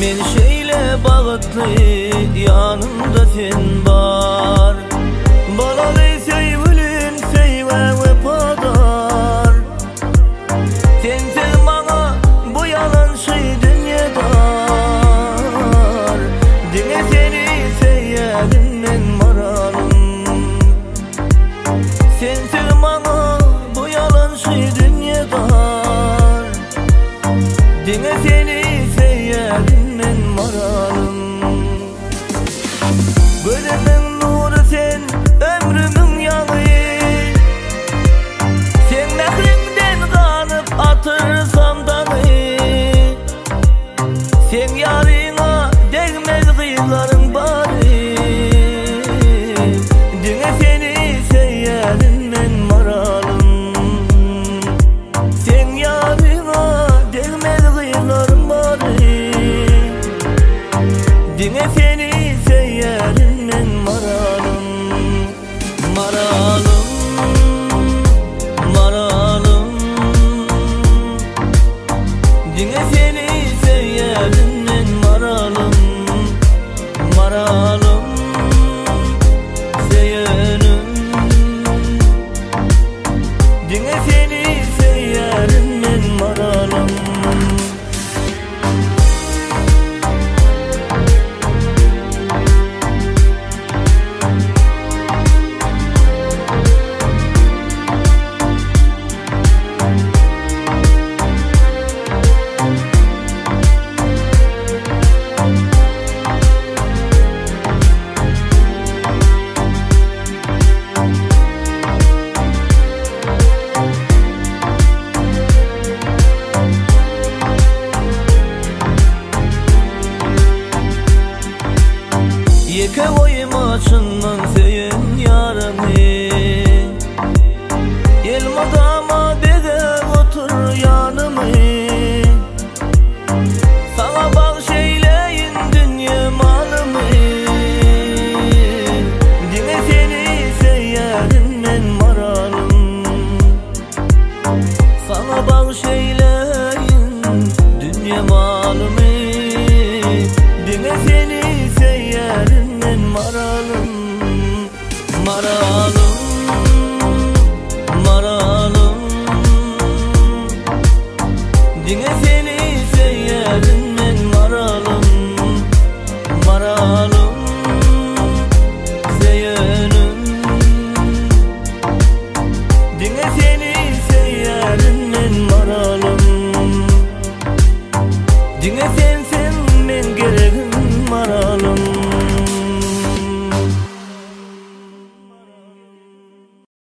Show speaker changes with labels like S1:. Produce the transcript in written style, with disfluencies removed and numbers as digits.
S1: Men şeyle bağıtlı yanımda sen var. Balalı sevgilin seyve vepadar. Sensiz bana bu yalan şey dünyadar. Dine seni seyyedim men maralım. Sensiz bana bu yalan şey dünyadar. Dine seni seyyedim men maralım. Gözümün nuru sen, ömrümün yağı. Sen mehrimden kanıp atırsam dağı. Sen yarına değmez kıyıların bari. Dine seni seyyedim men maralım. Sen yarına değmez kıyıların bari. Dine seni seyyedim men maralım. Maralım, maralım. Dine seni seyyedim men maralım. Maralım, seyyedim. Dine seni seyyedim men maralım. Yeke koyum açından seyin yarını. Yelmadama dede otur yanımı. Sana bağışeyleyin dünya malımı. Dine seni seyyedim men maralım. Sana bağışeyleyin dünya malımı. Dine seni seyyedim men maralım. Maralım, maralım. Dine seni seyyedim men maralım. Maralım, seyyedim. Dine seni seyyedim men maralım. Dine sen